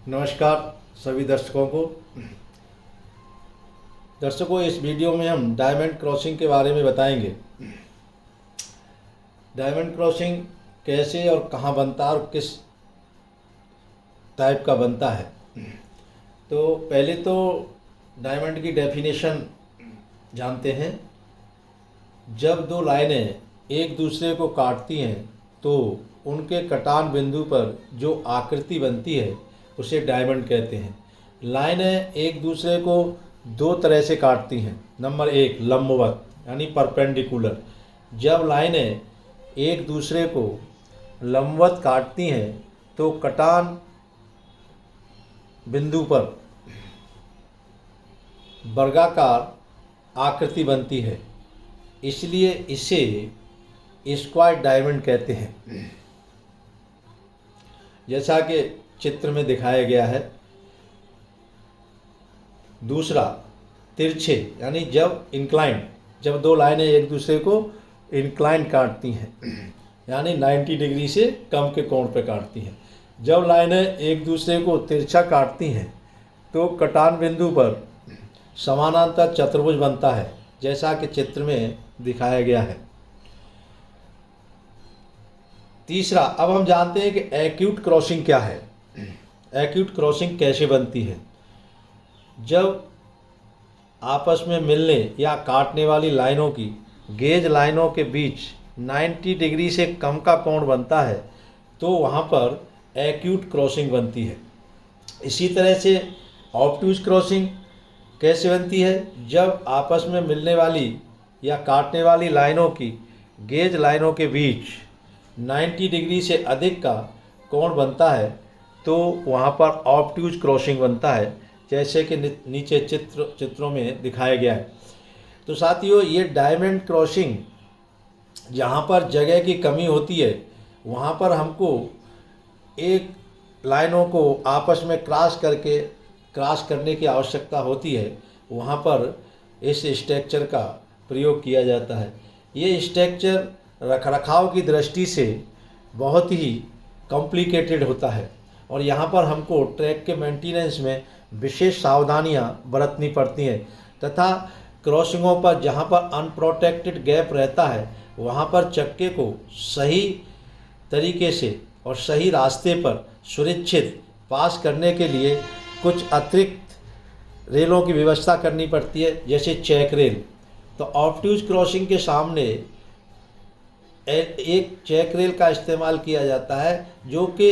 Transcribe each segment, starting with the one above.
नमस्कार सभी दर्शकों को। इस वीडियो में हम डायमंड क्रॉसिंग के बारे में बताएंगे। डायमंड क्रॉसिंग कैसे और कहाँ बनता है और किस टाइप का बनता है। तो पहले तो डायमंड की डेफिनेशन जानते हैं। जब दो लाइनें एक दूसरे को काटती हैं तो उनके कटान बिंदु पर जो आकृति बनती है उसे डायमंड कहते हैं। लाइनें एक दूसरे को दो तरह से काटती हैं। नंबर एक, लंबवत यानी परपेंडिकुलर। जब लाइनें एक दूसरे को लंबवत काटती हैं तो कटान बिंदु पर वर्गाकार आकृति बनती है, इसलिए इसे स्क्वायर डायमंड कहते हैं, जैसा कि चित्र में दिखाया गया है। दूसरा, तिरछे यानी जब दो लाइनें एक दूसरे को इंक्लाइन काटती हैं, यानी 90 डिग्री से कम के कोण पर काटती हैं। जब लाइनें एक दूसरे को तिरछा काटती हैं तो कटान बिंदु पर समानांतर चतुर्भुज बनता है, जैसा कि चित्र में दिखाया गया है। तीसरा, अब हम जानते हैं कि एक्यूट क्रॉसिंग क्या है। एक्यूट क्रॉसिंग कैसे बनती है। जब आपस में मिलने या काटने वाली लाइनों की गेज लाइनों के बीच 90 डिग्री से कम का कोण बनता है तो वहाँ पर एक्यूट क्रॉसिंग बनती है। इसी तरह से ऑब्ट्यूज क्रॉसिंग कैसे बनती है। जब आपस में मिलने वाली या काटने वाली लाइनों की गेज लाइनों के बीच 90 डिग्री से अधिक का कोण बनता है तो वहाँ पर ऑब्ट्यूज क्रॉसिंग बनता है, जैसे कि नीचे चित्रों में दिखाया गया है। तो साथियों, ये डायमंड क्रॉसिंग जहाँ पर जगह की कमी होती है वहाँ पर हमको एक लाइनों को आपस में क्रॉस करने की आवश्यकता होती है। वहाँ पर इस स्ट्रक्चर का प्रयोग किया जाता है। ये स्ट्रक्चर रखरखाव की दृष्टि से बहुत ही कॉम्प्लिकेटेड होता है और यहाँ पर हमको ट्रैक के मेंटेनेंस में विशेष सावधानियाँ बरतनी पड़ती हैं तथा क्रॉसिंगों पर जहाँ पर अनप्रोटेक्टेड गैप रहता है वहाँ पर चक्के को सही तरीके से और सही रास्ते पर सुरक्षित पास करने के लिए कुछ अतिरिक्त रेलों की व्यवस्था करनी पड़ती है, जैसे चेक रेल। तो ऑब्ट्यूज क्रॉसिंग के सामने एक चेक रेल का इस्तेमाल किया जाता है, जो कि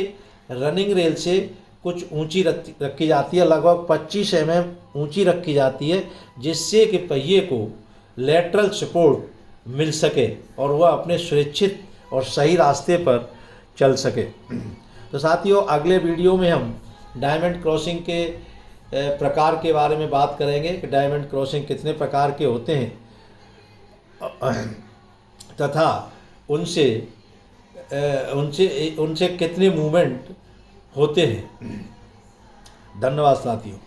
रनिंग रेल से कुछ ऊंची रखी जाती है, लगभग 25 mm ऊंची रखी जाती है, जिससे कि पहिए को लेटरल सपोर्ट मिल सके और वह अपने सुरक्षित और सही रास्ते पर चल सके। तो साथियों, अगले वीडियो में हम डायमंड क्रॉसिंग के प्रकार के बारे में बात करेंगे कि डायमंड क्रॉसिंग कितने प्रकार के होते हैं तथा उनसे कितने मूवमेंट होते हैं। धन्यवाद साथियों।